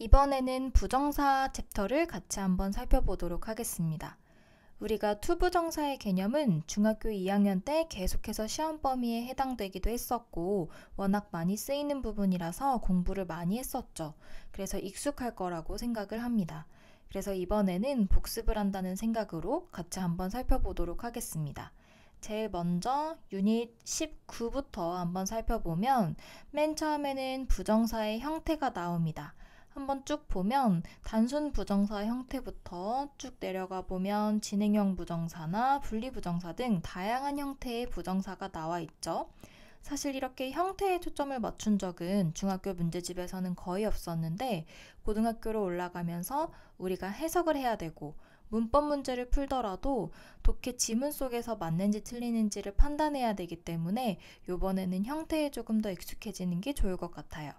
이번에는 부정사 챕터를 같이 한번 살펴보도록 하겠습니다. 우리가 투부정사의 개념은 중학교 2학년 때 계속해서 시험 범위에 해당되기도 했었고 워낙 많이 쓰이는 부분이라서 공부를 많이 했었죠. 그래서 익숙할 거라고 생각을 합니다. 그래서 이번에는 복습을 한다는 생각으로 같이 한번 살펴보도록 하겠습니다. 제일 먼저 유닛 19부터 한번 살펴보면 맨 처음에는 부정사의 형태가 나옵니다. 한번 쭉 보면 단순 부정사 형태부터 쭉 내려가 보면 진행형 부정사나 분리부정사 등 다양한 형태의 부정사가 나와 있죠. 사실 이렇게 형태에 초점을 맞춘 적은 중학교 문제집에서는 거의 없었는데 고등학교로 올라가면서 우리가 해석을 해야 되고 문법 문제를 풀더라도 독해 지문 속에서 맞는지 틀리는지를 판단해야 되기 때문에 이번에는 형태에 조금 더 익숙해지는 게 좋을 것 같아요.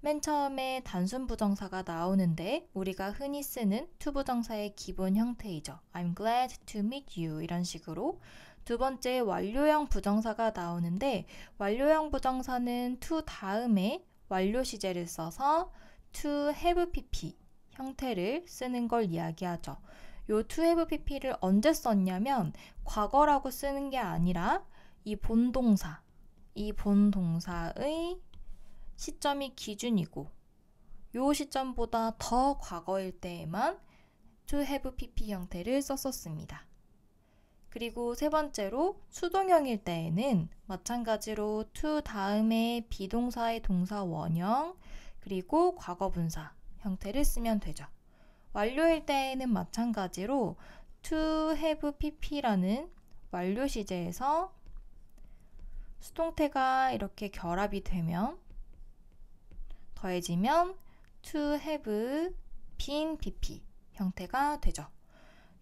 맨 처음에 단순 부정사가 나오는데 우리가 흔히 쓰는 투부정사의 기본 형태이죠. I'm glad to meet you 이런 식으로. 두 번째 완료형 부정사가 나오는데 완료형 부정사는 to 다음에 완료 시제를 써서 to have pp 형태를 쓰는 걸 이야기하죠. 요 to have pp를 언제 썼냐면 과거라고 쓰는 게 아니라 이 본동사의 시점이 기준이고 요 시점보다 더 과거일 때에만 to have pp 형태를 썼었습니다. 그리고 세 번째로 수동형일 때에는 마찬가지로 to 다음에 비동사의 동사 원형 그리고 과거분사 형태를 쓰면 되죠. 완료일 때에는 마찬가지로 to have pp라는 완료 시제에서 수동태가 이렇게 결합이 되면 더해지면 to have been pp 형태가 되죠.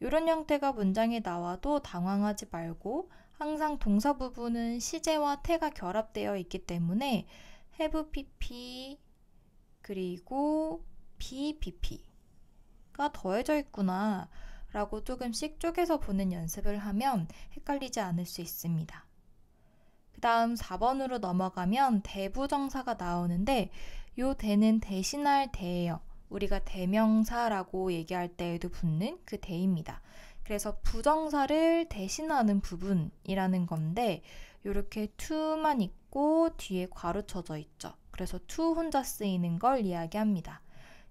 이런 형태가 문장에 나와도 당황하지 말고 항상 동사 부분은 시제와 태가 결합되어 있기 때문에 have pp 그리고 be pp가 더해져 있구나 라고 조금씩 쪼개서 보는 연습을 하면 헷갈리지 않을 수 있습니다. 그 다음 4번으로 넘어가면 대부정사가 나오는데 요 대는 대신할 대예요. 우리가 대명사라고 얘기할 때에도 붙는 그 대입니다. 그래서 부정사를 대신하는 부분이라는 건데 이렇게 to만 있고 뒤에 괄호 쳐져 있죠. 그래서 to 혼자 쓰이는 걸 이야기합니다.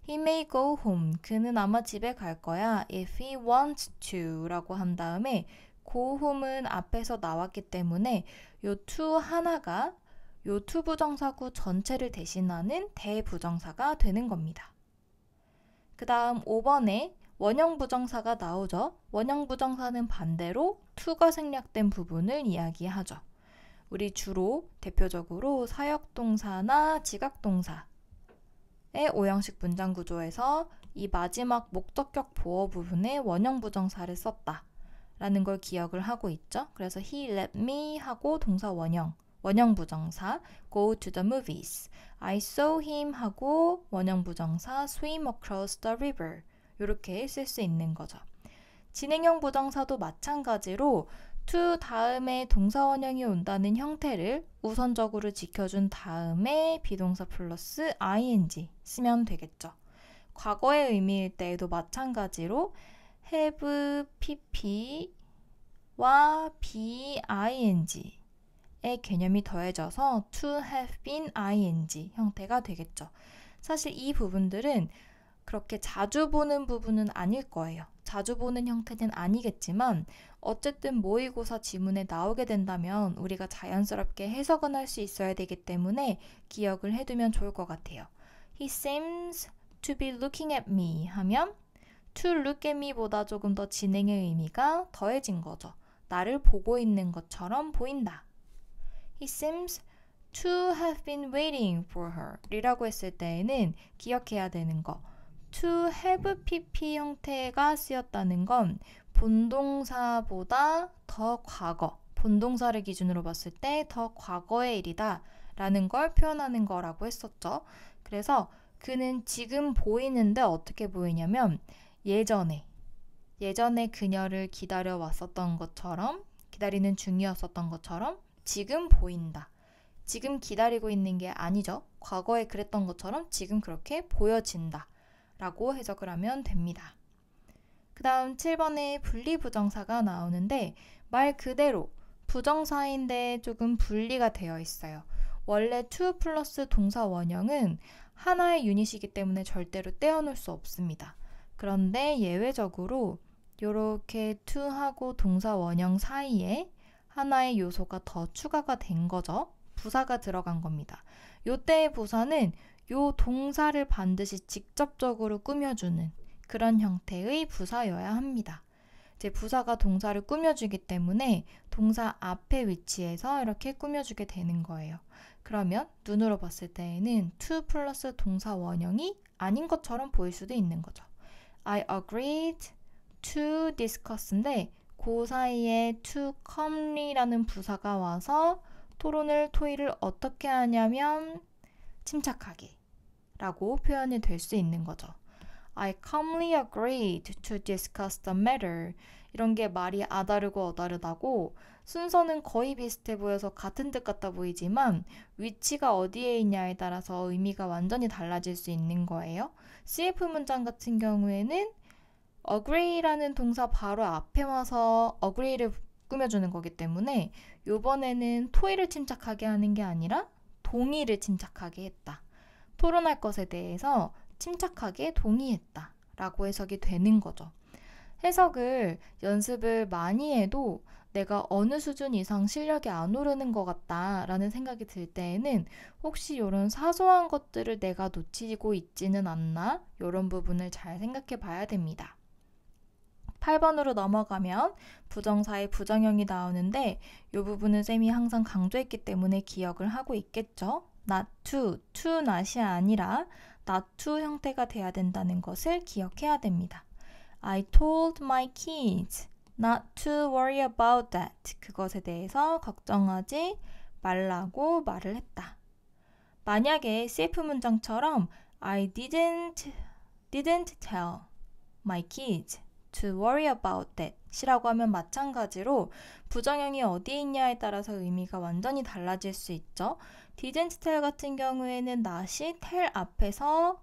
He may go home. 그는 아마 집에 갈 거야. If he wants to 라고 한 다음에 go home은 앞에서 나왔기 때문에 요 to 하나가 요 to 부정사구 전체를 대신하는 대부정사가 되는 겁니다. 그 다음 5번에 원형 부정사가 나오죠. 원형 부정사는 반대로 to가 생략된 부분을 이야기하죠. 우리 주로 대표적으로 사역동사나 지각동사의 5형식 문장 구조에서 이 마지막 목적격 보어 부분에 원형 부정사를 썼다 라는 걸 기억을 하고 있죠. 그래서 he let me 하고 동사 원형 부정사 go to the movies. I saw him 하고 원형 부정사 swim across the river. 이렇게 쓸 수 있는 거죠. 진행형 부정사도 마찬가지로 to 다음에 동사 원형이 온다는 형태를 우선적으로 지켜준 다음에 비동사 플러스 ing 쓰면 되겠죠. 과거의 의미일 때에도 마찬가지로 have pp와 be 의 개념이 더해져서 to have been ing 형태가 되겠죠. 사실 이 부분들은 그렇게 자주 보는 부분은 아닐 거예요. 자주 보는 형태는 아니겠지만 어쨌든 모의고사 지문에 나오게 된다면 우리가 자연스럽게 해석은 할 수 있어야 되기 때문에 기억을 해두면 좋을 것 같아요. He seems to be looking at me 하면 to look at me보다 조금 더 진행의 의미가 더해진 거죠. 나를 보고 있는 것처럼 보인다. He seems to have been waiting for her 이라고 했을 때에는 기억해야 되는 거 to have pp 형태가 쓰였다는 건 본동사보다 더 과거 본동사를 기준으로 봤을 때 더 과거의 일이다 라는 걸 표현하는 거라고 했었죠. 그래서 그는 지금 보이는데 어떻게 보이냐면 예전에 그녀를 기다려 왔었던 것처럼 기다리는 중이었었던 것처럼 지금 보인다. 지금 기다리고 있는 게 아니죠. 과거에 그랬던 것처럼 지금 그렇게 보여진다. 라고 해석을 하면 됩니다. 그 다음 7번에 분리부정사가 나오는데 말 그대로 부정사인데 조금 분리가 되어 있어요. 원래 to 플러스 동사 원형은 하나의 유닛이기 때문에 절대로 떼어놓을 수 없습니다. 그런데 예외적으로 이렇게 to하고 동사 원형 사이에 하나의 요소가 더 추가가 된 거죠. 부사가 들어간 겁니다. 요때의 부사는 요 동사를 반드시 직접적으로 꾸며주는 그런 형태의 부사여야 합니다. 이제 부사가 동사를 꾸며주기 때문에 동사 앞에 위치해서 이렇게 꾸며주게 되는 거예요. 그러면 눈으로 봤을 때에는 to 플러스 동사 원형이 아닌 것처럼 보일 수도 있는 거죠. I agreed to discuss인데 그 사이에 to calmly라는 부사가 와서 토의를 어떻게 하냐면 침착하게 라고 표현이 될 수 있는 거죠. I calmly agreed to discuss the matter. 이런 게 말이 아다르고 어다르다고 순서는 거의 비슷해 보여서 같은 뜻 같아 보이지만 위치가 어디에 있냐에 따라서 의미가 완전히 달라질 수 있는 거예요. CF 문장 같은 경우에는 agree라는 동사 바로 앞에 와서 agree를 꾸며주는 거기 때문에 이번에는 토의를 침착하게 하는 게 아니라 동의를 침착하게 했다. 토론할 것에 대해서 침착하게 동의했다 라고 해석이 되는 거죠. 해석을 연습을 많이 해도 내가 어느 수준 이상 실력이 안 오르는 것 같다 라는 생각이 들 때에는 혹시 이런 사소한 것들을 내가 놓치고 있지는 않나? 이런 부분을 잘 생각해 봐야 됩니다. 8번으로 넘어가면 부정사의 부정형이 나오는데 이 부분은 쌤이 항상 강조했기 때문에 기억을 하고 있겠죠. not to, to not이 아니라 not to 형태가 돼야 된다는 것을 기억해야 됩니다. I told my kids not to worry about that. 그것에 대해서 걱정하지 말라고 말을 했다. 만약에 CF 문장처럼 I didn't tell my kids to worry about that 이라고 하면 마찬가지로 부정형이 어디에 있냐에 따라서 의미가 완전히 달라질 수 있죠. didn't tell 같은 경우에는 not이 tell 앞에서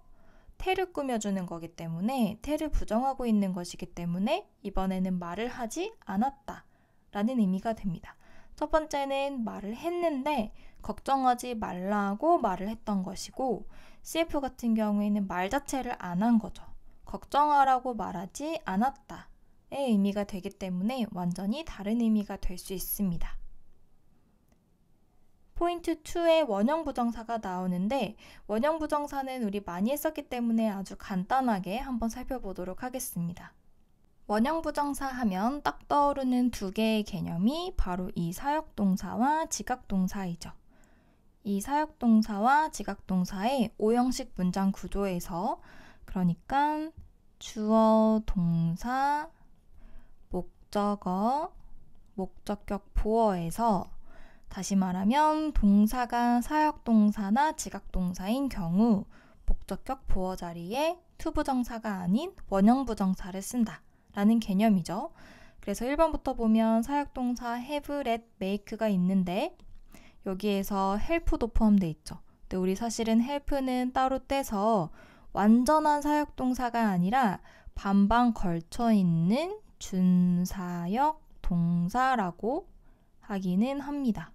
tell을 꾸며주는 거기 때문에 tell을 부정하고 있는 것이기 때문에 이번에는 말을 하지 않았다 라는 의미가 됩니다. 첫 번째는 말을 했는데 걱정하지 말라고 말을 했던 것이고 CF 같은 경우에는 말 자체를 안 한 거죠. 걱정하라고 말하지 않았다의 의미가 되기 때문에 완전히 다른 의미가 될 수 있습니다. 포인트 2에 원형 부정사가 나오는데 원형 부정사는 우리 많이 했었기 때문에 아주 간단하게 한번 살펴보도록 하겠습니다. 원형 부정사 하면 딱 떠오르는 두 개의 개념이 바로 이 사역동사와 지각동사이죠. 이 사역동사와 지각동사의 5형식 문장 구조에서 그러니까 주어, 동사, 목적어, 목적격 보어에서 다시 말하면 동사가 사역동사나 지각동사인 경우 목적격 보어 자리에 투부정사가 아닌 원형부정사를 쓴다 라는 개념이죠. 그래서 1번부터 보면 사역동사 have, let, make가 있는데 여기에서 help도 포함되어 있죠. 근데 우리 사실은 help는 따로 떼서 완전한 사역동사가 아니라 반반 걸쳐 있는 준사역 동사라고 하기는 합니다.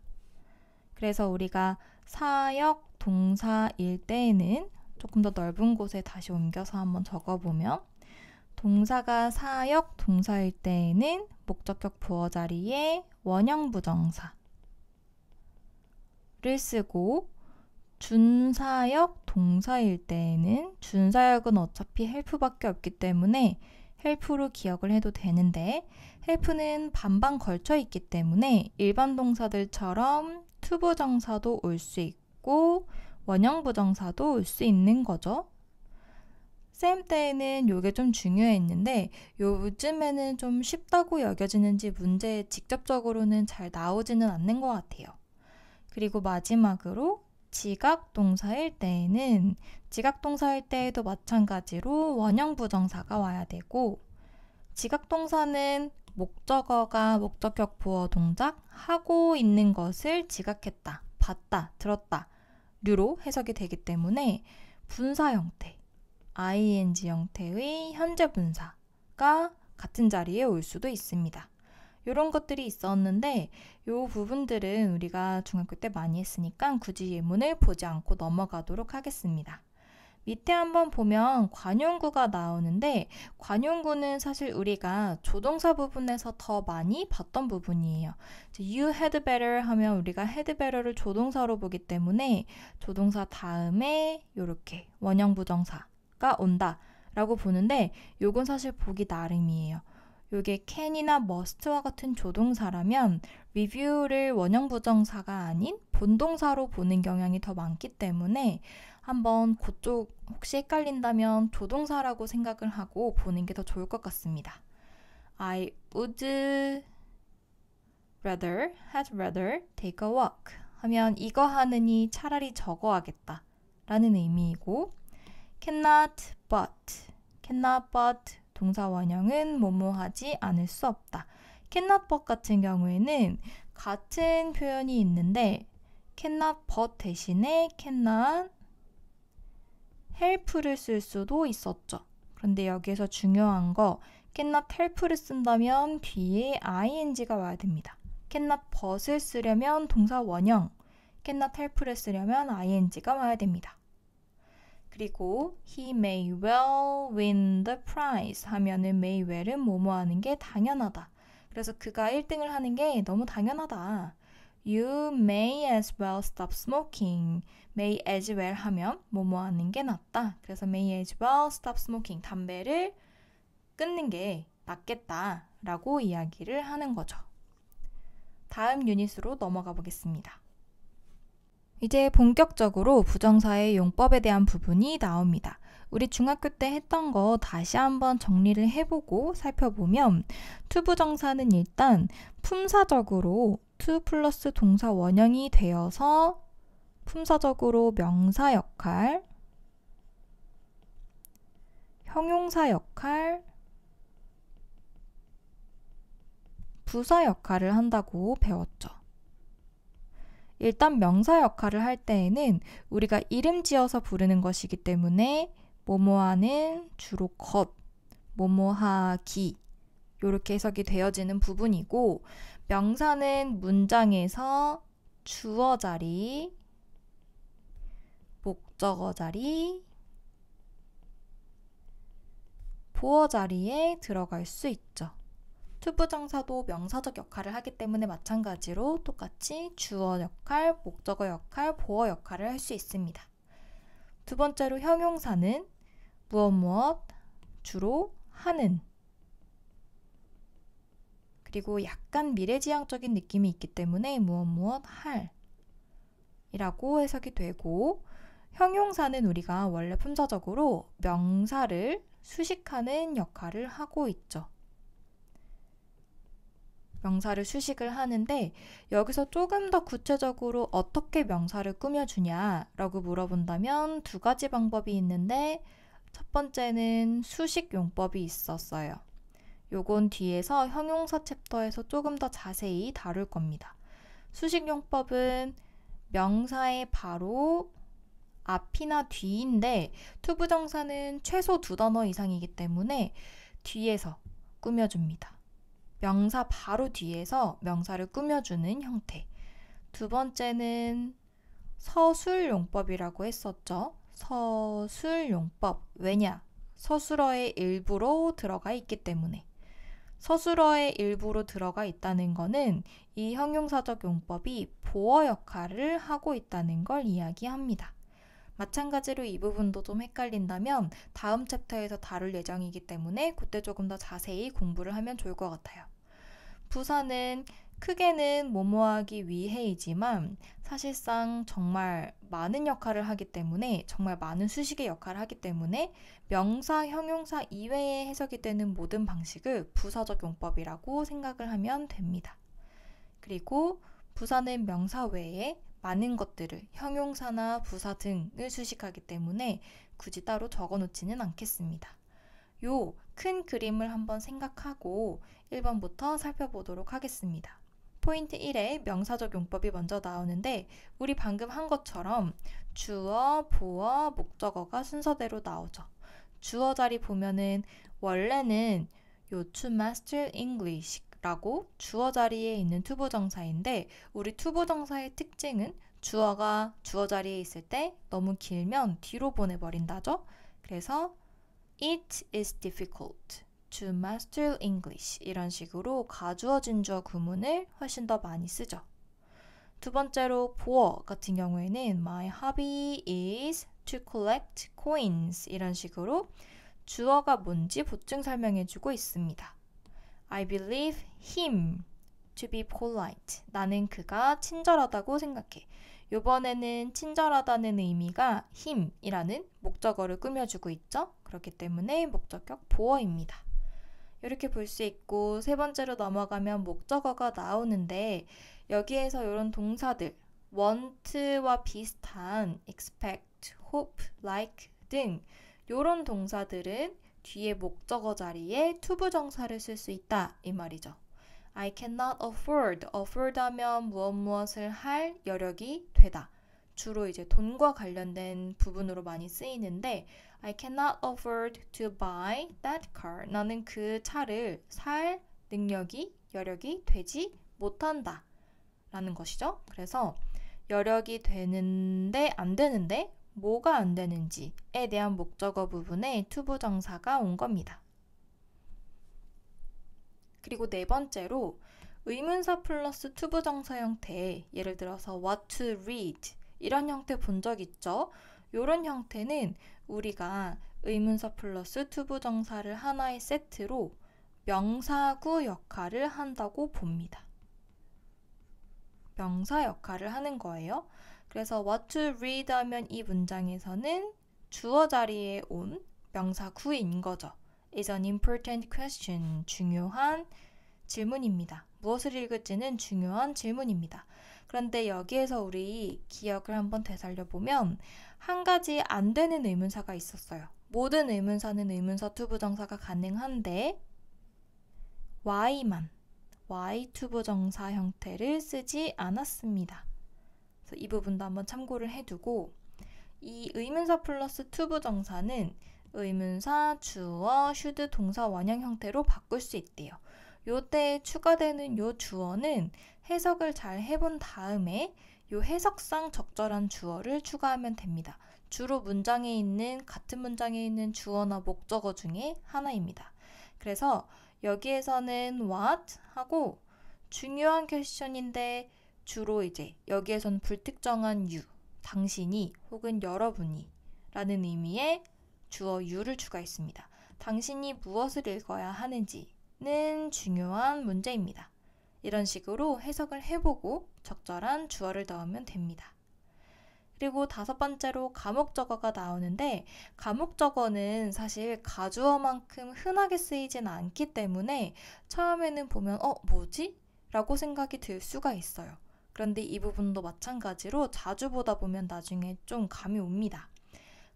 그래서 우리가 사역 동사일 때에는 조금 더 넓은 곳에 다시 옮겨서 한번 적어보면 동사가 사역 동사일 때에는 목적격 보어 자리에 원형 부정사를 쓰고 준사역 동사일 때에는 준사역은 어차피 help밖에 없기 때문에 help로 기억을 해도 되는데 help는 반반 걸쳐 있기 때문에 일반 동사들처럼 투부정사도 올 수 있고 원형 부정사도 올 수 있는 거죠. 쌤 때에는 이게 좀 중요했는데 요즘에는 좀 쉽다고 여겨지는지 문제에 직접적으로는 잘 나오지는 않는 것 같아요. 그리고 마지막으로 지각동사일 때에도 마찬가지로 원형 부정사가 와야 되고 지각동사는 목적어가 목적격 보어 동작 하고 있는 것을 지각했다, 봤다, 들었다 류로 해석이 되기 때문에 분사 형태 ing 형태의 현재 분사가 같은 자리에 올 수도 있습니다. 이런 것들이 있었는데 이 부분들은 우리가 중학교 때 많이 했으니까 굳이 예문을 보지 않고 넘어가도록 하겠습니다. 밑에 한번 보면 관용구가 나오는데 관용구는 사실 우리가 조동사 부분에서 더 많이 봤던 부분이에요. You had better 하면 우리가 had better를 조동사로 보기 때문에 조동사 다음에 이렇게 원형 부정사가 온다 라고 보는데 요건 사실 보기 나름이에요. 요게 can이나 must와 같은 조동사라면 review를 원형 부정사가 아닌 본동사로 보는 경향이 더 많기 때문에 한번 그쪽 혹시 헷갈린다면 조동사라고 생각을 하고 보는 게 더 좋을 것 같습니다. I would rather, had rather take a walk 하면 이거 하느니 차라리 저거 하겠다 라는 의미이고 cannot but 동사 원형은 뭐뭐 하지 않을 수 없다. cannot but 같은 경우에는 같은 표현이 있는데 cannot but 대신에 cannot help를 쓸 수도 있었죠. 그런데 여기에서 중요한 거 cannot help를 쓴다면 뒤에 ing가 와야 됩니다. cannot but을 쓰려면 동사 원형, cannot help를 쓰려면 ing가 와야 됩니다. 그리고 he may well win the prize 하면은 may well은 뭐뭐 하는 게 당연하다. 그래서 그가 1등을 하는 게 너무 당연하다. You may as well stop smoking. may as well 하면 뭐뭐 하는 게 낫다. 그래서 may as well stop smoking. 담배를 끊는 게 낫겠다 라고 이야기를 하는 거죠. 다음 유닛으로 넘어가 보겠습니다. 이제 본격적으로 부정사의 용법에 대한 부분이 나옵니다. 우리 중학교 때 했던 거 다시 한번 정리를 해보고 살펴보면 투부정사는 일단 품사적으로 to 플러스 동사 원형이 되어서 품사적으로 명사 역할, 형용사 역할, 부사 역할을 한다고 배웠죠. 일단 명사 역할을 할 때에는 우리가 이름 지어서 부르는 것이기 때문에 뭐뭐하는 주로 것, 뭐뭐하기 이렇게 해석이 되어지는 부분이고 명사는 문장에서 주어 자리, 목적어 자리, 보어 자리에 들어갈 수 있죠. 투부정사도 명사적 역할을 하기 때문에 마찬가지로 똑같이 주어 역할, 목적어 역할, 보어 역할을 할 수 있습니다. 두 번째로 형용사는 무엇 주로 하는 그리고 약간 미래지향적인 느낌이 있기 때문에 무엇 할 이라고 해석이 되고 형용사는 우리가 원래 품사적으로 명사를 수식하는 역할을 하고 있죠. 명사를 수식을 하는데 여기서 조금 더 구체적으로 어떻게 명사를 꾸며주냐라고 물어본다면 두 가지 방법이 있는데 첫 번째는 수식 용법이 있었어요. 요건 뒤에서 형용사 챕터에서 조금 더 자세히 다룰 겁니다. 수식 용법은 명사의 바로 앞이나 뒤인데 투부정사는 최소 2단어 이상이기 때문에 뒤에서 꾸며줍니다. 명사 바로 뒤에서 명사를 꾸며주는 형태. 두 번째는 서술용법이라고 했었죠. 서술용법. 왜냐? 서술어의 일부로 들어가 있기 때문에. 서술어의 일부로 들어가 있다는 것은 이 형용사적 용법이 보어 역할을 하고 있다는 걸 이야기합니다. 마찬가지로 이 부분도 좀 헷갈린다면 다음 챕터에서 다룰 예정이기 때문에 그때 조금 더 자세히 공부를 하면 좋을 것 같아요. 부사는 크게는 뭐뭐하기 위해이지만 사실상 정말 많은 역할을 하기 때문에 정말 많은 수식의 역할을 하기 때문에 명사, 형용사 이외에 해석이 되는 모든 방식을 부사적 용법이라고 생각을 하면 됩니다. 그리고 부사는 명사 외에 많은 것들을 형용사나 부사 등을 수식하기 때문에 굳이 따로 적어놓지는 않겠습니다. 요 큰 그림을 한번 생각하고 1번부터 살펴보도록 하겠습니다. 포인트 1에 명사적 용법이 먼저 나오는데 우리 방금 한 것처럼 주어, 보어, 목적어가 순서대로 나오죠. 주어 자리 보면은 원래는 요 to master English라고 주어 자리에 있는 투부정사인데 우리 투부정사의 특징은 주어가 주어 자리에 있을 때 너무 길면 뒤로 보내버린다죠. 그래서 It is difficult to master English 이런 식으로 가주어 진주어 구문을 훨씬 더 많이 쓰죠. 두 번째로 보어 같은 경우에는 My hobby is to collect coins 이런 식으로 주어가 뭔지 보충 설명해주고 있습니다. I believe him to be polite. 나는 그가 친절하다고 생각해. 이번에는 친절하다는 의미가 him이라는 목적어를 꾸며주고 있죠. 그렇기 때문에 목적격 보어입니다. 이렇게 볼 수 있고 세 번째로 넘어가면 목적어가 나오는데 여기에서 이런 동사들 want와 비슷한 expect, hope, like 등 이런 동사들은 뒤에 목적어 자리에 투부정사를 쓸 수 있다 이 말이죠. I cannot afford 하면 무엇을 할 여력이 되다. 주로 이제 돈과 관련된 부분으로 많이 쓰이는데 I cannot afford to buy that car. 나는 그 차를 살 여력이 되지 못한다 라는 것이죠. 그래서 여력이 되는데 안 되는데 뭐가 안 되는지에 대한 목적어 부분에 투부정사가 온 겁니다. 그리고 네 번째로 의문사 플러스 투부정사 형태, 예를 들어서 what to read 이런 형태 본 적 있죠? 이런 형태는 우리가 의문사 플러스 투부정사를 하나의 세트로 명사구 역할을 한다고 봅니다. 명사 역할을 하는 거예요. 그래서 what to read 하면 이 문장에서는 주어 자리에 온 명사구인 거죠. is an important question. 중요한 질문입니다. 무엇을 읽을지는 중요한 질문입니다. 그런데 여기에서 우리 기억을 한번 되살려보면 한 가지 안 되는 의문사가 있었어요. 모든 의문사는 의문사 투부정사가 가능한데 Y만 Y 투부정사 형태를 쓰지 않았습니다. 그래서 이 부분도 한번 참고를 해두고 이 의문사 플러스 투부정사는 의문사, 주어, should 동사 원형 형태로 바꿀 수 있대요. 요때 추가되는 요 주어는 해석을 잘 해본 다음에 요 해석상 적절한 주어를 추가하면 됩니다. 주로 같은 문장에 있는 주어나 목적어 중에 하나입니다. 그래서 여기에서는 what 하고 중요한 퀘스천인데 주로 이제 여기에서는 불특정한 you, 당신이 혹은 여러분이 라는 의미의 주어 you를 추가했습니다. 당신이 무엇을 읽어야 하는지는 중요한 문제입니다. 이런 식으로 해석을 해보고 적절한 주어를 넣으면 됩니다. 그리고 다섯 번째로 가목적어가 나오는데 가목적어는 사실 가주어만큼 흔하게 쓰이진 않기 때문에 처음에는 보면 뭐지? 라고 생각이 들 수가 있어요. 그런데 이 부분도 마찬가지로 자주 보다 보면 나중에 좀 감이 옵니다.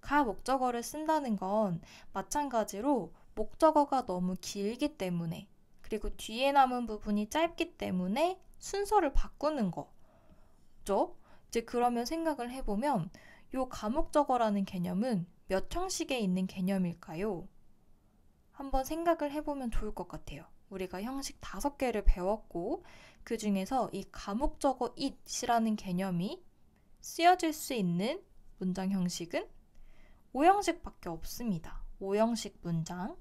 가목적어를 쓴다는 건 마찬가지로 목적어가 너무 길기 때문에 그리고 뒤에 남은 부분이 짧기 때문에 순서를 바꾸는 거죠. 이제 그러면 생각을 해보면 요 가목적어라는 개념은 몇 형식에 있는 개념일까요? 한번 생각을 해보면 좋을 것 같아요. 우리가 형식 5개를 배웠고 그 중에서 이 가목적어 it이라는 개념이 쓰여질 수 있는 문장 형식은 5형식밖에 없습니다. 5형식 문장.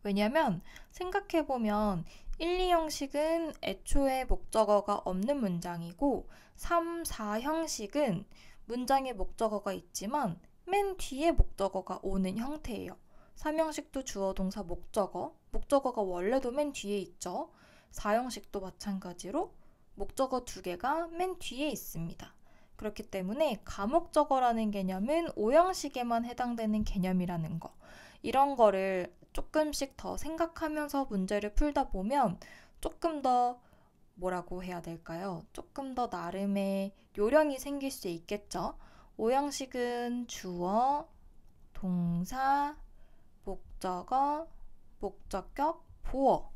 왜냐면 생각해보면 1, 2형식은 애초에 목적어가 없는 문장이고 3, 4형식은 문장에 목적어가 있지만 맨 뒤에 목적어가 오는 형태예요. 3형식도 주어, 동사, 목적어가 원래도 맨 뒤에 있죠. 4형식도 마찬가지로 목적어 2개가 맨 뒤에 있습니다. 그렇기 때문에 가목적어라는 개념은 5형식에만 해당되는 개념이라는 거. 이런 거를 조금씩 더 생각하면서 문제를 풀다 보면 조금 더 뭐라고 해야 될까요? 조금 더 나름의 요령이 생길 수 있겠죠. 5형식은 주어, 동사, 목적어, 목적격, 보어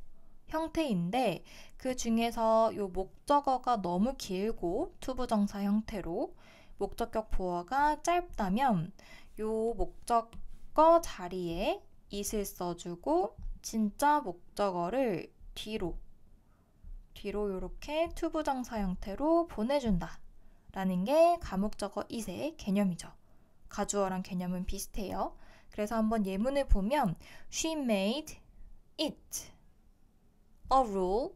형태인데 그 중에서 요 목적어가 너무 길고 투부정사 형태로 목적격 보어가 짧다면 요 목적어 자리에 it을 써주고 진짜 목적어를 뒤로 이렇게 투부정사 형태로 보내준다 라는 게 가목적어 it의 개념이죠. 가주어랑 개념은 비슷해요. 그래서 한번 예문을 보면 She made it a rule.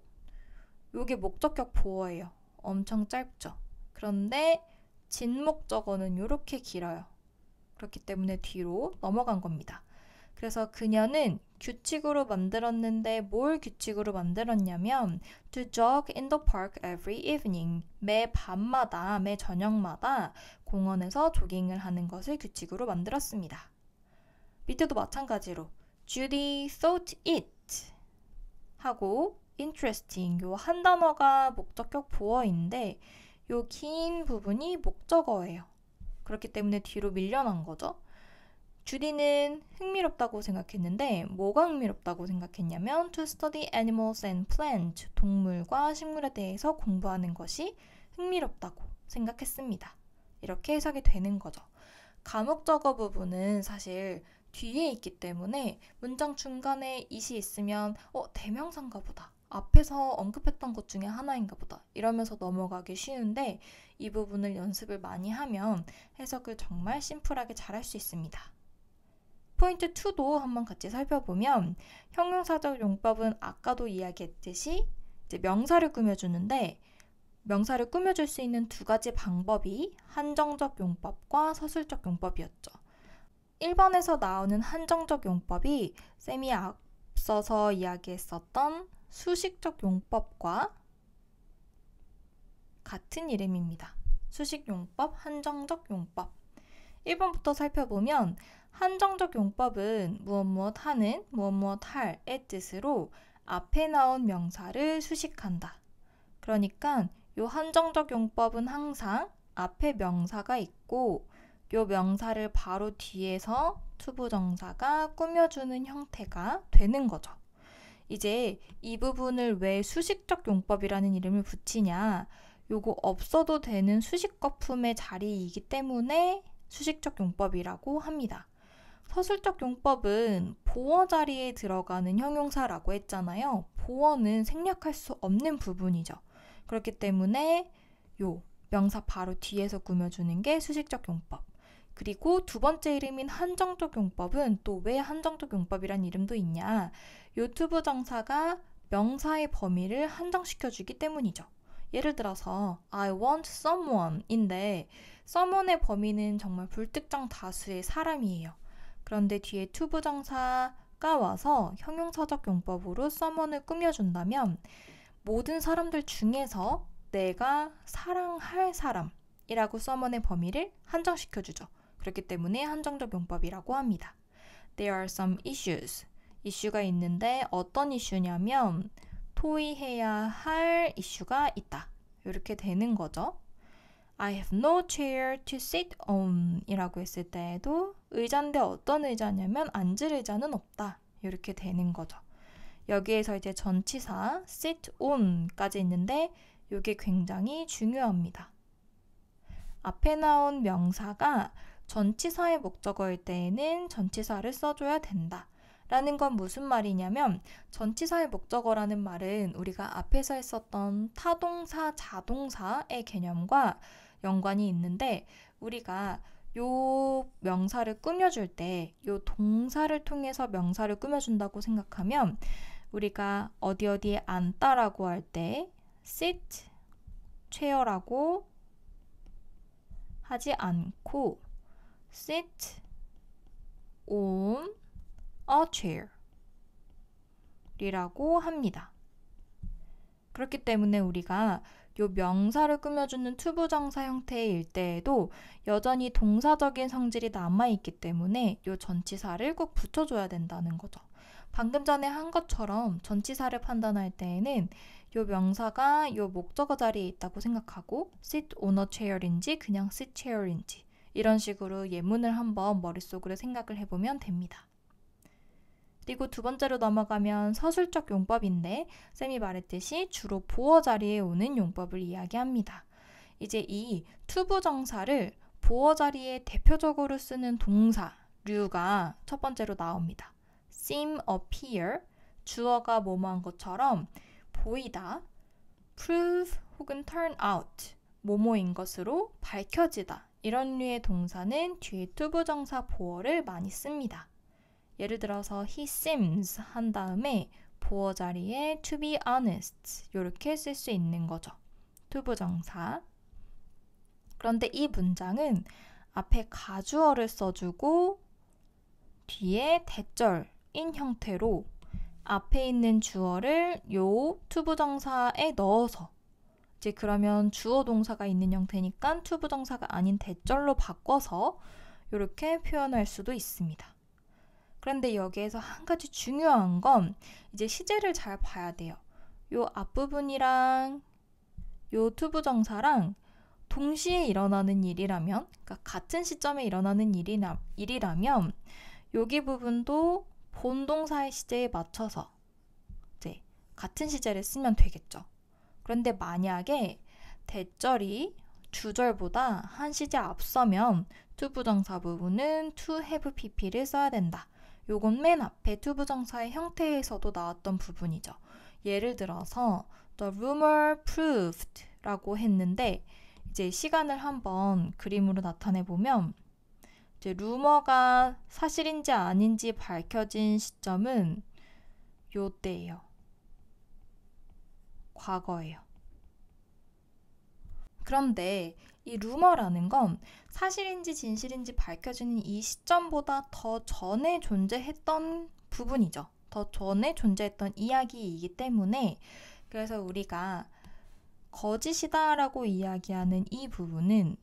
요게 목적격 보어예요. 엄청 짧죠. 그런데 진목적어는 이렇게 길어요. 그렇기 때문에 뒤로 넘어간 겁니다. 그래서 그녀는 규칙으로 만들었는데 뭘 규칙으로 만들었냐면 to jog in the park every evening. 매 밤마다, 매 저녁마다 공원에서 조깅을 하는 것을 규칙으로 만들었습니다. 밑에도 마찬가지로 Judy thought it 하고 interesting 요 한 단어가 목적격 보어인데 요 긴 부분이 목적어예요. 그렇기 때문에 뒤로 밀려난 거죠. 주디는 흥미롭다고 생각했는데 뭐가 흥미롭다고 생각했냐면 to study animals and plants 동물과 식물에 대해서 공부하는 것이 흥미롭다고 생각했습니다. 이렇게 해석이 되는 거죠. 가목적어 부분은 사실 뒤에 있기 때문에 문장 중간에 it이 있으면 대명사인가 보다. 앞에서 언급했던 것 중에 하나인가 보다. 이러면서 넘어가기 쉬운데 이 부분을 연습을 많이 하면 해석을 정말 심플하게 잘할 수 있습니다. 포인트 2도 한번 같이 살펴보면 형용사적 용법은 아까도 이야기했듯이 이제 명사를 꾸며주는데 명사를 꾸며줄 수 있는 두 가지 방법이 한정적 용법과 서술적 용법이었죠. 1번에서 나오는 한정적 용법이 쌤이 앞서서 이야기했었던 수식적 용법과 같은 이름입니다. 수식 용법, 한정적 용법. 1번부터 살펴보면 한정적 용법은 무엇 하는, 무엇 할의 뜻으로 앞에 나온 명사를 수식한다. 그러니까 이 한정적 용법은 항상 앞에 명사가 있고 이 명사를 바로 뒤에서 투부정사가 꾸며주는 형태가 되는 거죠. 이제 이 부분을 왜 수식적 용법이라는 이름을 붙이냐? 요거 없어도 되는 수식 거품의 자리이기 때문에 수식적 용법이라고 합니다. 서술적 용법은 보어 자리에 들어가는 형용사라고 했잖아요. 보어는 생략할 수 없는 부분이죠. 그렇기 때문에 요 명사 바로 뒤에서 꾸며주는 게 수식적 용법. 그리고 두 번째 이름인 한정적 용법은 또 왜 한정적 용법이란 이름도 있냐? 요 투부정사가 명사의 범위를 한정시켜주기 때문이죠. 예를 들어서 I want someone인데 someone의 범위는 정말 불특정 다수의 사람이에요. 그런데 뒤에 투부정사가 와서 형용사적 용법으로 someone을 꾸며준다면 모든 사람들 중에서 내가 사랑할 사람이라고 someone의 범위를 한정시켜주죠. 그렇기 때문에 한정적 용법이라고 합니다. There are some issues. 이슈가 있는데 어떤 이슈냐면 토의해야 할 이슈가 있다. 이렇게 되는 거죠. I have no chair to sit on 이라고 했을 때에도 의자인데 어떤 의자냐면 앉을 의자는 없다. 이렇게 되는 거죠. 여기에서 이제 전치사 sit on까지 있는데 이게 굉장히 중요합니다. 앞에 나온 명사가 전치사의 목적어일 때에는 전치사를 써줘야 된다. 라는 건 무슨 말이냐면 전치사의 목적어라는 말은 우리가 앞에서 했었던 타동사, 자동사의 개념과 연관이 있는데 우리가 요 명사를 꾸며줄 때 요 동사를 통해서 명사를 꾸며준다고 생각하면 우리가 어디에 앉다라고 할 때 sit, chair라고 하지 않고 sit on a chair 이라고 합니다. 그렇기 때문에 우리가 요 명사를 꾸며주는 투부정사 형태일 때에도 여전히 동사적인 성질이 남아있기 때문에 요 전치사를 꼭 붙여줘야 된다는 거죠. 방금 전에 한 것처럼 전치사를 판단할 때에는 요 명사가 요 목적어 자리에 있다고 생각하고 sit on a chair인지 그냥 sit chair인지 이런 식으로 예문을 한번 머릿속으로 생각을 해보면 됩니다. 그리고 두 번째로 넘어가면 서술적 용법인데 쌤이 말했듯이 주로 보어 자리에 오는 용법을 이야기합니다. 이제 이 투부정사를 보어 자리에 대표적으로 쓰는 동사류가 첫 번째로 나옵니다. seem, appear, 주어가 뭐뭐한 것처럼 보이다, prove 혹은 turn out, 뭐뭐인 것으로 밝혀지다. 이런 류의 동사는 뒤에 투부정사 보어를 많이 씁니다. 예를 들어서 he seems 한 다음에 보어 자리에 to be honest 이렇게 쓸 수 있는 거죠. 투부정사. 그런데 이 문장은 앞에 가주어를 써주고 뒤에 대절인 형태로 앞에 있는 주어를 요 투부정사에 넣어서 이제 그러면 주어 동사가 있는 형태니까 투부정사가 아닌 대절로 바꿔서 이렇게 표현할 수도 있습니다. 그런데 여기에서 한 가지 중요한 건 이제 시제를 잘 봐야 돼요. 요 앞부분이랑 요 투부정사랑 동시에 일어나는 일이라면, 그러니까 같은 시점에 일어나는 일이라면 여기 부분도 본동사의 시제에 맞춰서 이제 같은 시제를 쓰면 되겠죠. 그런데 만약에 대절이 주절보다 한 시제 앞서면 투부정사 부분은 to have pp를 써야 된다. 요건 맨 앞에 투부정사의 형태에서도 나왔던 부분이죠. 예를 들어서 the rumor proved 라고 했는데 이제 시간을 한번 그림으로 나타내 보면 이제 루머가 사실인지 아닌지 밝혀진 시점은 요때예요. 과거예요. 그런데 이 루머라는 건 사실인지 진실인지 밝혀지는 이 시점보다 더 전에 존재했던 부분이죠. 더 전에 존재했던 이야기이기 때문에 그래서 우리가 거짓이다 라고 이야기하는 이 부분은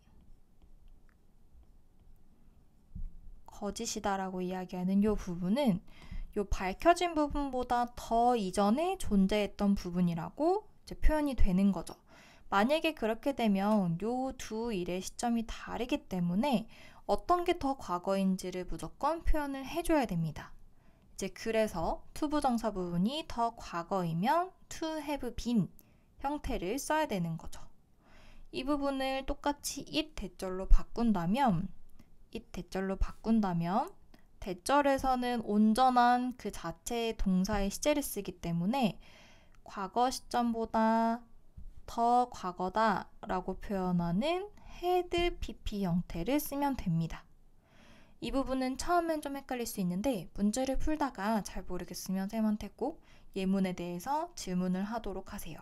거짓이다 라고 이야기하는 이 부분은 요 밝혀진 부분보다 더 이전에 존재했던 부분이라고 이제 표현이 되는 거죠. 만약에 그렇게 되면 요 두 일의 시점이 다르기 때문에 어떤 게 더 과거인지를 무조건 표현을 해줘야 됩니다. 이제 그래서 투부정사 부분이 더 과거이면 to have been 형태를 써야 되는 거죠. 이 부분을 똑같이 it 대절로 바꾼다면 대절에서는 온전한 그 자체의 동사의 시제를 쓰기 때문에 과거 시점보다 더 과거다 라고 표현하는 had pp 형태를 쓰면 됩니다. 이 부분은 처음엔 좀 헷갈릴 수 있는데 문제를 풀다가 잘 모르겠으면 쌤한테 꼭 예문에 대해서 질문을 하도록 하세요.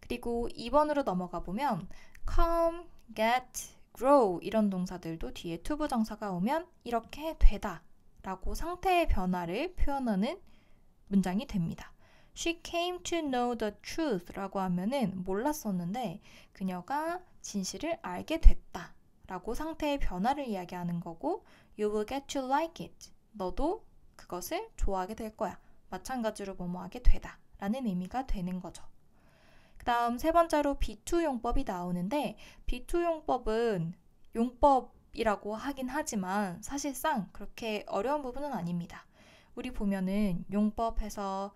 그리고 2번으로 넘어가 보면 come, get, grow 이런 동사들도 뒤에 투부정사가 오면 이렇게 되다 라고 상태의 변화를 표현하는 문장이 됩니다. She came to know the truth 라고 하면은 몰랐었는데 그녀가 진실을 알게 됐다 라고 상태의 변화를 이야기하는 거고 You will get to like it. 너도 그것을 좋아하게 될 거야. 마찬가지로 뭐뭐하게 되다 라는 의미가 되는 거죠. 그 다음 세 번째로 be2 용법이 나오는데 be2 용법은 용법이라고 하긴 하지만 사실상 그렇게 어려운 부분은 아닙니다. 우리 보면은 용법에서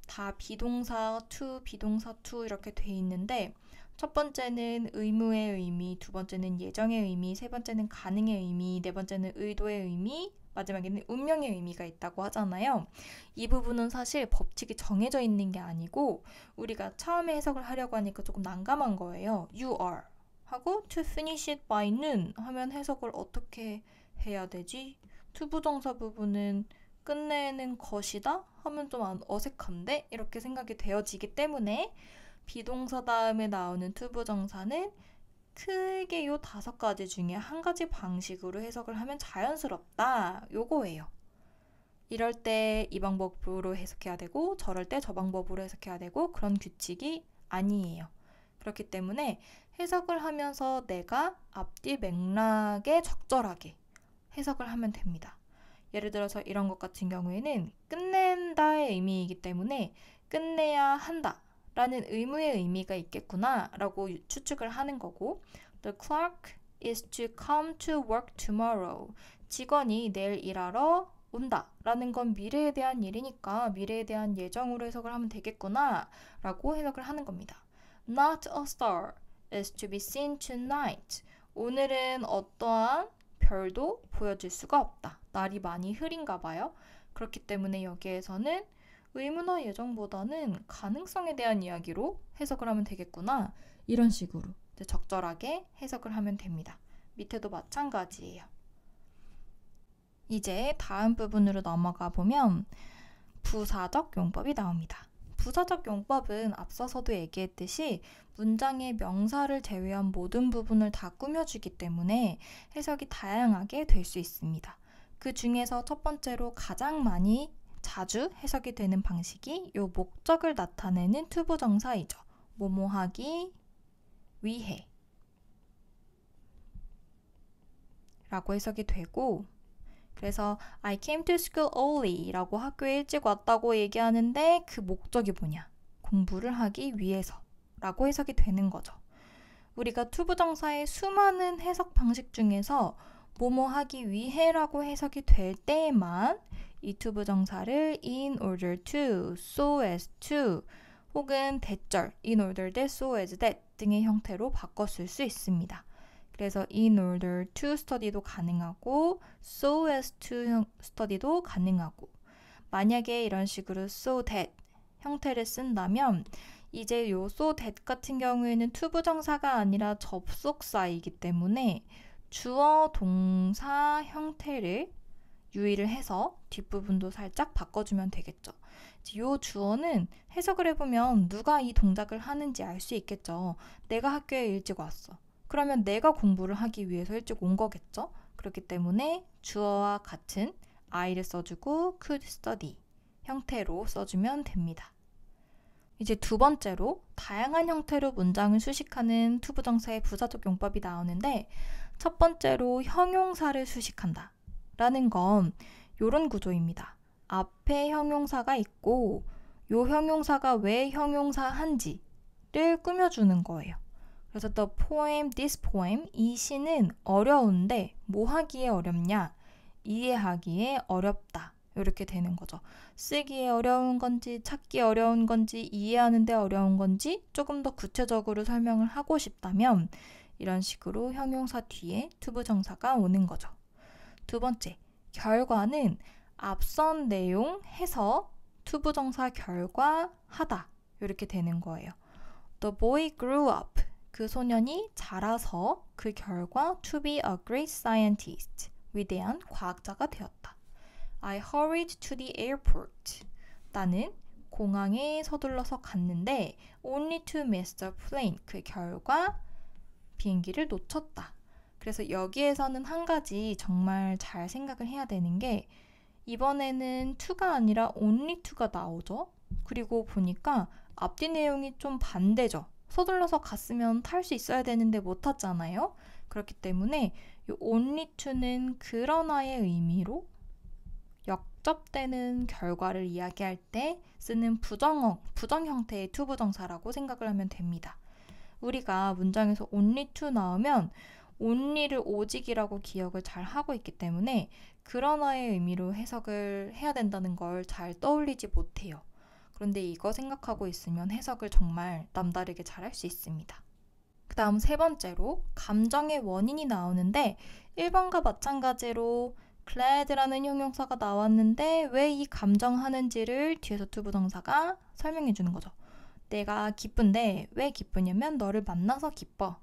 다 비동사 to, 비동사 to 이렇게 돼 있는데 첫 번째는 의무의 의미, 두 번째는 예정의 의미, 세 번째는 가능의 의미, 네 번째는 의도의 의미, 마지막에는 운명의 의미가 있다고 하잖아요. 이 부분은 사실 법칙이 정해져 있는 게 아니고 우리가 처음에 해석을 하려고 하니까 조금 난감한 거예요. You are 하고 to finish it by noon 하면 해석을 어떻게 해야 되지? 투부정사 부분은 끝내는 것이다? 하면 좀 어색한데? 이렇게 생각이 되어지기 때문에 비동사 다음에 나오는 투부정사는 크게 요 5가지 중에 한 가지 방식으로 해석을 하면 자연스럽다. 요거예요. 이럴 때 이 방법으로 해석해야 되고 저럴 때 저 방법으로 해석해야 되고 그런 규칙이 아니에요. 그렇기 때문에 해석을 하면서 내가 앞뒤 맥락에 적절하게 해석을 하면 됩니다. 예를 들어서 이런 것 같은 경우에는 끝낸다의 의미이기 때문에 끝내야 한다 라는 의무의 의미가 있겠구나 라고 추측을 하는 거고 The clerk is to come to work tomorrow. 직원이 내일 일하러 온다 라는 건 미래에 대한 일이니까 미래에 대한 예정으로 해석을 하면 되겠구나 라고 해석을 하는 겁니다. Not a star is to be seen tonight. 오늘은 어떠한 별도 보여질 수가 없다. 날이 많이 흐린가 봐요. 그렇기 때문에 여기에서는 의문어 예정보다는 가능성에 대한 이야기로 해석을 하면 되겠구나. 이런 식으로 이제 적절하게 해석을 하면 됩니다. 밑에도 마찬가지예요. 이제 다음 부분으로 넘어가 보면 부사적 용법이 나옵니다. 부사적 용법은 앞서서도 얘기했듯이 문장의 명사를 제외한 모든 부분을 다 꾸며주기 때문에 해석이 다양하게 될 수 있습니다. 그 중에서 첫 번째로 가장 많이 자주 해석이 되는 방식이 이 목적을 나타내는 투부정사이죠. 뭐뭐 하기 위해 라고 해석이 되고, 그래서 I came to school early 라고 학교에 일찍 왔다고 얘기하는데 그 목적이 뭐냐? 공부를 하기 위해서 라고 해석이 되는 거죠. 우리가 투부정사의 수많은 해석 방식 중에서 뭐뭐 하기 위해 라고 해석이 될 때에만 이 투부정사를 in order to, so as to 혹은 대절 in order that, so as that 등의 형태로 바꿔 쓸 수 있습니다. 그래서 in order to study도 가능하고 so as to study도 가능하고, 만약에 이런 식으로 so that 형태를 쓴다면 이제 요 so that 같은 경우에는 투부정사가 아니라 접속사이기 때문에 주어 동사 형태를 유의를 해서 뒷부분도 살짝 바꿔주면 되겠죠. 이 주어는 해석을 해보면 누가 이 동작을 하는지 알 수 있겠죠. 내가 학교에 일찍 왔어. 그러면 내가 공부를 하기 위해서 일찍 온 거겠죠. 그렇기 때문에 주어와 같은 I를 써주고 could study 형태로 써주면 됩니다. 이제 두 번째로 다양한 형태로 문장을 수식하는 투부정사의 부사적 용법이 나오는데, 첫 번째로 형용사를 수식한다 라는 건 이런 구조입니다. 앞에 형용사가 있고 요 형용사가 왜 형용사한지를 꾸며주는 거예요. 그래서 the poem, this poem, 이 시는 어려운데 뭐 하기에 어렵냐? 이해하기에 어렵다. 이렇게 되는 거죠. 쓰기에 어려운 건지, 찾기 어려운 건지, 이해하는데 어려운 건지 조금 더 구체적으로 설명을 하고 싶다면 이런 식으로 형용사 뒤에 투부정사가 오는 거죠. 두 번째, 결과는 앞선 내용 해서 투부정사 결과 하다 이렇게 되는 거예요. The boy grew up. 그 소년이 자라서 그 결과 to be a great scientist. 위대한 과학자가 되었다. I hurried to the airport. 나는 공항에 서둘러서 갔는데 only to miss the plane. 그 결과 비행기를 놓쳤다. 그래서 여기에서는 한 가지 정말 잘 생각을 해야 되는 게 이번에는 to가 아니라 only to가 나오죠. 그리고 보니까 앞뒤 내용이 좀 반대죠. 서둘러서 갔으면 탈 수 있어야 되는데 못 탔잖아요. 그렇기 때문에 이 only to는 그러나의 의미로 역접되는 결과를 이야기할 때 쓰는 부정 형태의 투부정사라고 생각을 하면 됩니다. 우리가 문장에서 only to 나오면 only를 오직이라고 기억을 잘 하고 있기 때문에 그러나의 의미로 해석을 해야 된다는 걸 잘 떠올리지 못해요. 그런데 이거 생각하고 있으면 해석을 정말 남다르게 잘 할 수 있습니다. 그 다음 세 번째로 감정의 원인이 나오는데 1번과 마찬가지로 glad라는 형용사가 나왔는데 왜 이 감정하는지를 뒤에서 투부정사가 설명해 주는 거죠. 내가 기쁜데 왜 기쁘냐면 너를 만나서 기뻐.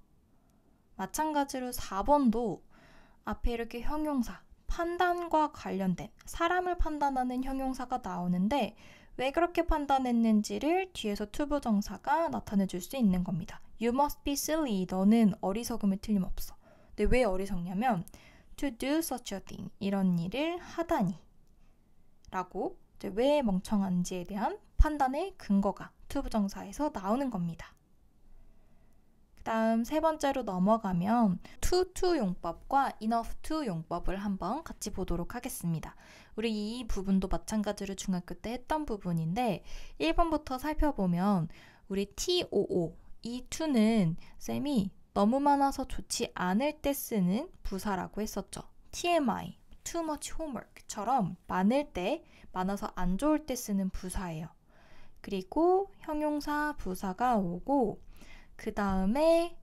마찬가지로 4번도 앞에 이렇게 형용사, 판단과 관련된 사람을 판단하는 형용사가 나오는데 왜 그렇게 판단했는지를 뒤에서 투부정사가 나타내 줄 수 있는 겁니다. You must be silly. 너는 어리석음에 틀림없어. 근데 왜 어리석냐면 to do such a thing. 이런 일을 하다니. 라고 이제 왜 멍청한지에 대한 판단의 근거가 투부정사에서 나오는 겁니다. 그 다음 세 번째로 넘어가면 to 용법과 enough to 용법을 한번 같이 보도록 하겠습니다. 우리 이 부분도 마찬가지로 중학교 때 했던 부분인데 1번부터 살펴보면 우리 too, 이 to는 쌤이 너무 많아서 좋지 않을 때 쓰는 부사라고 했었죠. TMI, too much homework처럼 많을 때, 많아서 안 좋을 때 쓰는 부사예요. 그리고 형용사 부사가 오고 그 다음에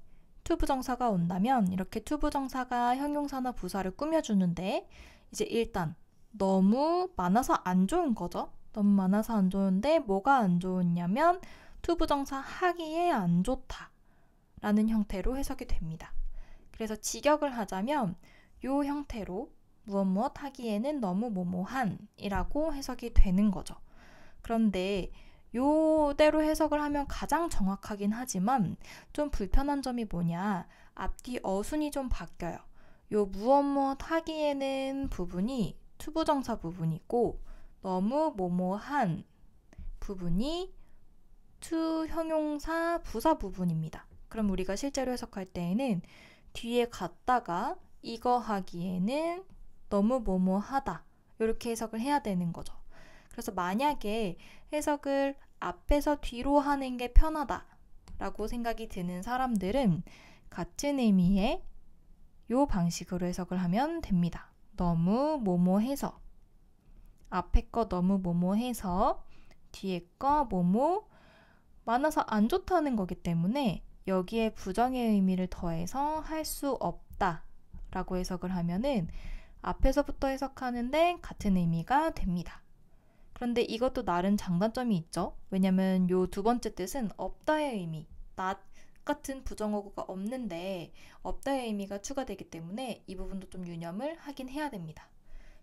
투부정사가 온다면 이렇게 투부정사가 형용사나 부사를 꾸며주는데 이제 일단 너무 많아서 안 좋은 거죠. 너무 많아서 안 좋은데 뭐가 안 좋냐면 투부정사 하기에 안 좋다 라는 형태로 해석이 됩니다. 그래서 직역을 하자면 이 형태로 무엇 무엇 하기에는 너무 뭐뭐한 이라고 해석이 되는 거죠. 그런데 요대로 해석을 하면 가장 정확하긴 하지만 좀 불편한 점이 뭐냐, 앞뒤 어순이 좀 바뀌어요. 요 무엇 무엇 하기에는 부분이 투부정사 부분이고 너무 뭐뭐한 부분이 투 형용사 부사 부분입니다. 그럼 우리가 실제로 해석할 때에는 뒤에 갔다가 이거 하기에는 너무 뭐뭐하다 이렇게 해석을 해야 되는 거죠. 그래서 만약에 해석을 앞에서 뒤로 하는 게 편하다 라고 생각이 드는 사람들은 같은 의미의 요 방식으로 해석을 하면 됩니다. 너무 뭐뭐해서, 앞에 거 너무 뭐뭐해서 뒤에 거 뭐뭐 많아서 안 좋다는 거기 때문에 여기에 부정의 의미를 더해서 할 수 없다 라고 해석을 하면은 앞에서부터 해석하는데 같은 의미가 됩니다. 그런데 이것도 나름 장단점이 있죠. 왜냐면 요 두 번째 뜻은 없다의 의미, not 같은 부정어구가 없는데 없다의 의미가 추가되기 때문에 이 부분도 좀 유념을 하긴 해야 됩니다.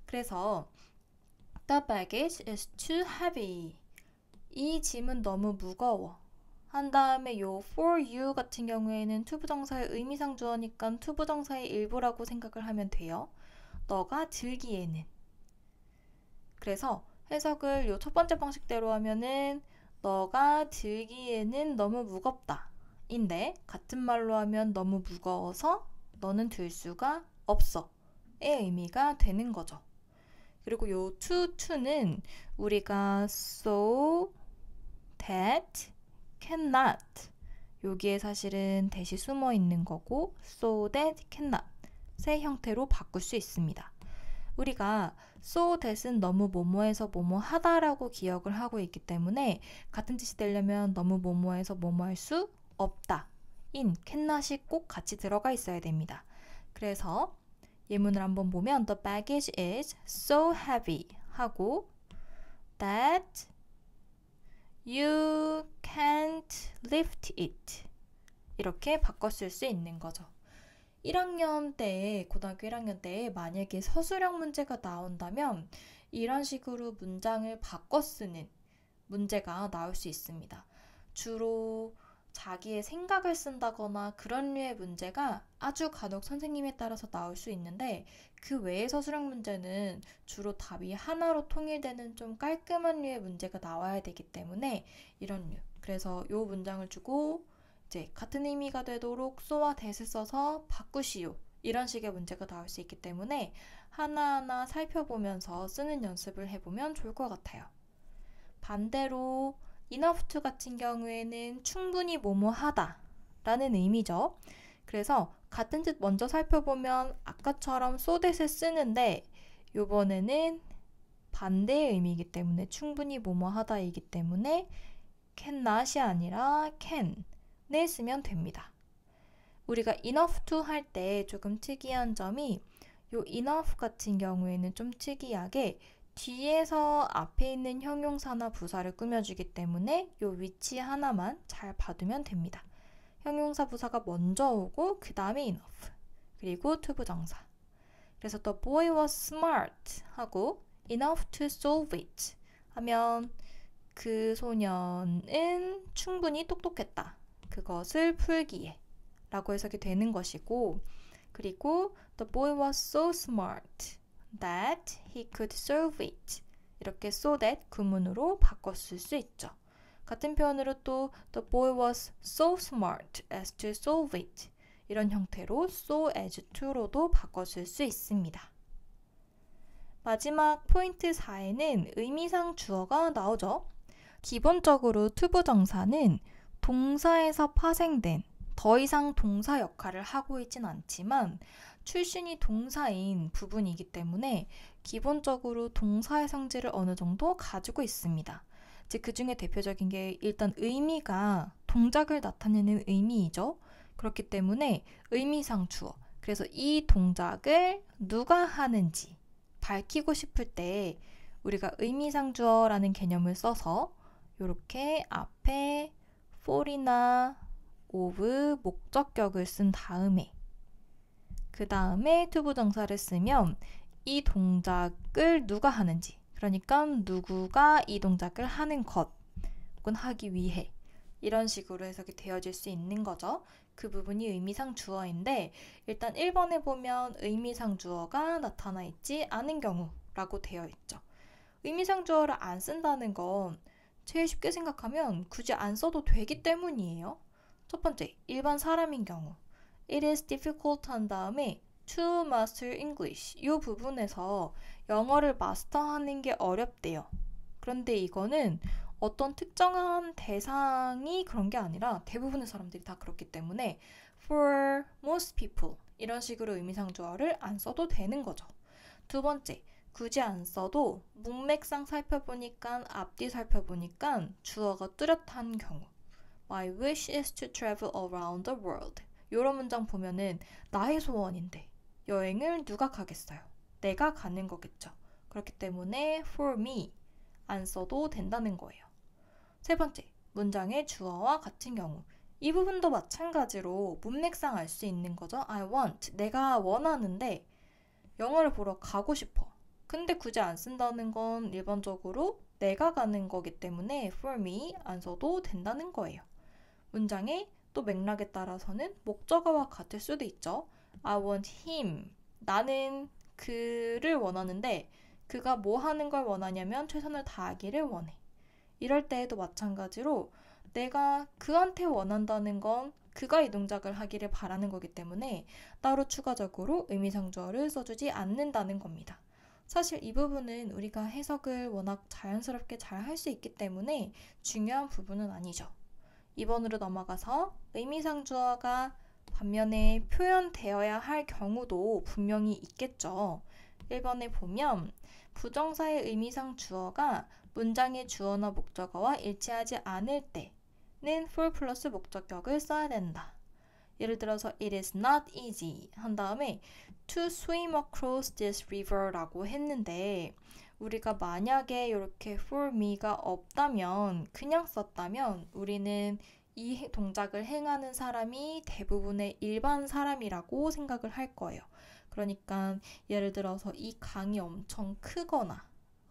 그래서 The baggage is too heavy. 이 짐은 너무 무거워. 한 다음에 요 for you 같은 경우에는 투부정사의 의미상 주어니까 투부정사의 일부라고 생각을 하면 돼요. 너가 들기에는. 그래서 해석을 요 첫 번째 방식대로 하면은 너가 들기에는 너무 무겁다 인데 같은 말로 하면 너무 무거워서 너는 들 수가 없어 의 의미가 되는 거죠. 그리고 요 to는 우리가 so that cannot 여기에 사실은 대시 숨어 있는 거고 so that cannot 의 형태로 바꿀 수 있습니다. 우리가 so that은 너무 뭐뭐해서 뭐뭐하다라고 기억을 하고 있기 때문에 같은 뜻이 되려면 너무 뭐뭐해서 뭐뭐할 수 없다 인 cannot이 꼭 같이 들어가 있어야 됩니다. 그래서 예문을 한번 보면 The baggage is so heavy 하고 that you can't lift it 이렇게 바꿨을 수 있는 거죠. 1학년 때에, 고등학교 1학년 때에 만약에 서술형 문제가 나온다면 이런 식으로 문장을 바꿔 쓰는 문제가 나올 수 있습니다. 주로 자기의 생각을 쓴다거나 그런 류의 문제가 아주 간혹 선생님에 따라서 나올 수 있는데 그 외의 서술형 문제는 주로 답이 하나로 통일되는 좀 깔끔한 류의 문제가 나와야 되기 때문에 이런 류. 그래서 이 문장을 주고 이제 같은 의미가 되도록 so와 that을 써서 바꾸시오. 이런 식의 문제가 나올 수 있기 때문에 하나하나 살펴보면서 쓰는 연습을 해보면 좋을 것 같아요. 반대로 enough to 같은 경우에는 충분히 뭐뭐하다 라는 의미죠. 그래서 같은 뜻 먼저 살펴보면 아까처럼 so that을 쓰는데 이번에는 반대의 의미이기 때문에 충분히 뭐뭐하다이기 때문에 cannot이 아니라 can 네 쓰면 됩니다. 우리가 enough to 할 때 조금 특이한 점이 요 enough 같은 경우에는 좀 특이하게 뒤에서 앞에 있는 형용사나 부사를 꾸며주기 때문에 요 위치 하나만 잘 봐두면 됩니다. 형용사 부사가 먼저 오고 그 다음에 enough 그리고 투부정사. 그래서 the boy was smart 하고 enough to solve it 하면 그 소년은 충분히 똑똑했다. 그것을 풀기에 라고 해석이 되는 것이고 그리고 the boy was so smart that he could solve it 이렇게 so that 구문으로 바꿨을 수 있죠. 같은 표현으로 또 the boy was so smart as to solve it 이런 형태로 so as to로도 바꿨을 수 있습니다. 마지막 포인트 4에는 의미상 주어가 나오죠. 기본적으로 투부정사는 동사에서 파생된 더 이상 동사 역할을 하고 있진 않지만 출신이 동사인 부분이기 때문에 기본적으로 동사의 성질을 어느 정도 가지고 있습니다. 이제 그 중에 대표적인 게 일단 의미가 동작을 나타내는 의미이죠. 그렇기 때문에 의미상 주어. 그래서 이 동작을 누가 하는지 밝히고 싶을 때 우리가 의미상 주어라는 개념을 써서 이렇게 앞에 for이나 of 목적격을 쓴 다음에 그 다음에 투부정사를 쓰면 이 동작을 누가 하는지, 그러니까 누구가 이 동작을 하는 것 혹은 하기 위해, 이런 식으로 해석이 되어질 수 있는 거죠. 그 부분이 의미상 주어인데 일단 1번에 보면 의미상 주어가 나타나 있지 않은 경우라고 되어 있죠. 의미상 주어를 안 쓴다는 건 제일 쉽게 생각하면 굳이 안 써도 되기 때문이에요. 첫 번째, 일반 사람인 경우 It is difficult 한 다음에 to master English 이 부분에서 영어를 마스터하는 게 어렵대요. 그런데 이거는 어떤 특정한 대상이 그런 게 아니라 대부분의 사람들이 다 그렇기 때문에 for most people 이런 식으로 의미상 주어를 안 써도 되는 거죠. 두 번째, 굳이 안 써도 문맥상 살펴보니까 앞뒤 살펴보니까 주어가 뚜렷한 경우 My wish is to travel around the world 이런 문장 보면은 나의 소원인데 여행을 누가 가겠어요? 내가 가는 거겠죠. 그렇기 때문에 for me 안 써도 된다는 거예요. 세 번째, 문장의 주어와 같은 경우 이 부분도 마찬가지로 문맥상 알 수 있는 거죠. I want, 내가 원하는데 영화를 보러 가고 싶어. 근데 굳이 안 쓴다는 건 일반적으로 내가 가는 거기 때문에 for me 안 써도 된다는 거예요. 문장의 또 맥락에 따라서는 목적어와 같을 수도 있죠. I want him. 나는 그를 원하는데 그가 뭐 하는 걸 원하냐면 최선을 다하기를 원해. 이럴 때에도 마찬가지로 내가 그한테 원한다는 건 그가 이 동작을 하기를 바라는 거기 때문에 따로 추가적으로 의미상주어를 써주지 않는다는 겁니다. 사실 이 부분은 우리가 해석을 워낙 자연스럽게 잘 할 수 있기 때문에 중요한 부분은 아니죠. 2번으로 넘어가서 의미상주어가 반면에 표현되어야 할 경우도 분명히 있겠죠. 1번에 보면 부정사의 의미상 주어가 문장의 주어나 목적어와 일치하지 않을 때는 for 플러스 목적격을 써야 된다. 예를 들어서 it is not easy 한 다음에 to swim across this river 라고 했는데 우리가 만약에 이렇게 for me가 없다면 그냥 썼다면 우리는 이 동작을 행하는 사람이 대부분의 일반 사람이라고 생각을 할 거예요. 그러니까 예를 들어서 이 강이 엄청 크거나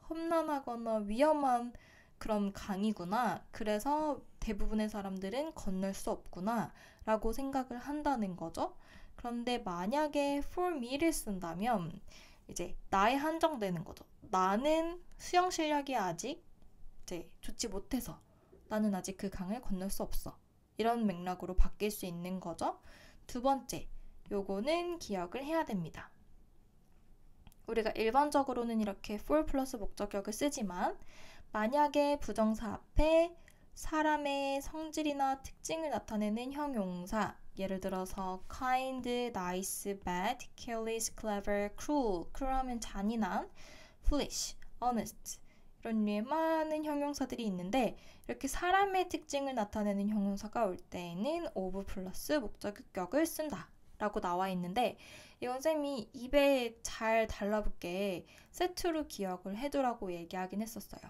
험난하거나 위험한 그런 강이구나. 그래서 대부분의 사람들은 건널 수 없구나 라고 생각을 한다는 거죠. 그런데 만약에 for me를 쓴다면 이제 나에 한정되는 거죠. 나는 수영 실력이 아직 이제 좋지 못해서 나는 아직 그 강을 건널 수 없어. 이런 맥락으로 바뀔 수 있는 거죠. 두 번째, 요거는 기억을 해야 됩니다. 우리가 일반적으로는 이렇게 for 플러스 목적격을 쓰지만 만약에 부정사 앞에 사람의 성질이나 특징을 나타내는 형용사 예를 들어서 kind, nice, bad, careless, clever, cruel 하면 잔인한, foolish, honest 이런 류의 많은 형용사들이 있는데 이렇게 사람의 특징을 나타내는 형용사가 올 때에는 of 플러스 목적격을 쓴다 라고 나와 있는데 이건 쌤이 입에 잘 달라붙게 세트로 기억을 해두라고 얘기하긴 했었어요.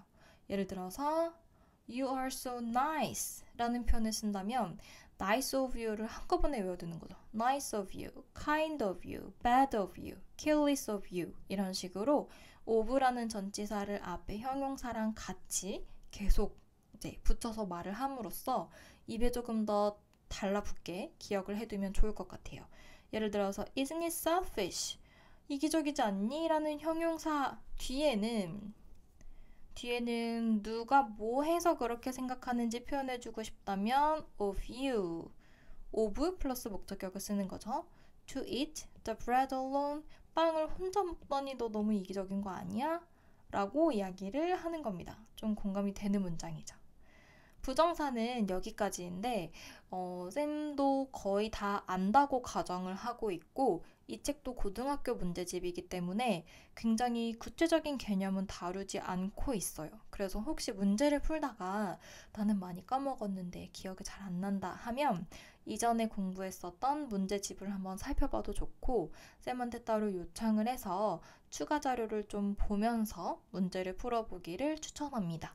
예를 들어서 You are so nice 라는 표현을 쓴다면 nice of you를 한꺼번에 외워두는 거죠. nice of you, kind of you, bad of you, careless of you 이런 식으로 of라는 전치사를 앞에 형용사랑 같이 계속 이제 붙여서 말을 함으로써 입에 조금 더 달라붙게 기억을 해두면 좋을 것 같아요. 예를 들어서 Isn't it selfish? 이기적이지 않니? 라는 형용사 뒤에는 누가 뭐 해서 그렇게 생각하는지 표현해주고 싶다면 of you, of 플러스 목적격을 쓰는 거죠. To eat the bread alone, 빵을 혼자 먹더니 너 너무 이기적인 거 아니야? 라고 이야기를 하는 겁니다. 좀 공감이 되는 문장이죠. 부정사는 여기까지인데 쌤도 거의 다 안다고 가정을 하고 있고 이 책도 고등학교 문제집이기 때문에 굉장히 구체적인 개념은 다루지 않고 있어요. 그래서 혹시 문제를 풀다가 나는 많이 까먹었는데 기억이 잘 안 난다 하면 이전에 공부했었던 문제집을 한번 살펴봐도 좋고, 쌤한테 따로 요청을 해서 추가 자료를 좀 보면서 문제를 풀어보기를 추천합니다.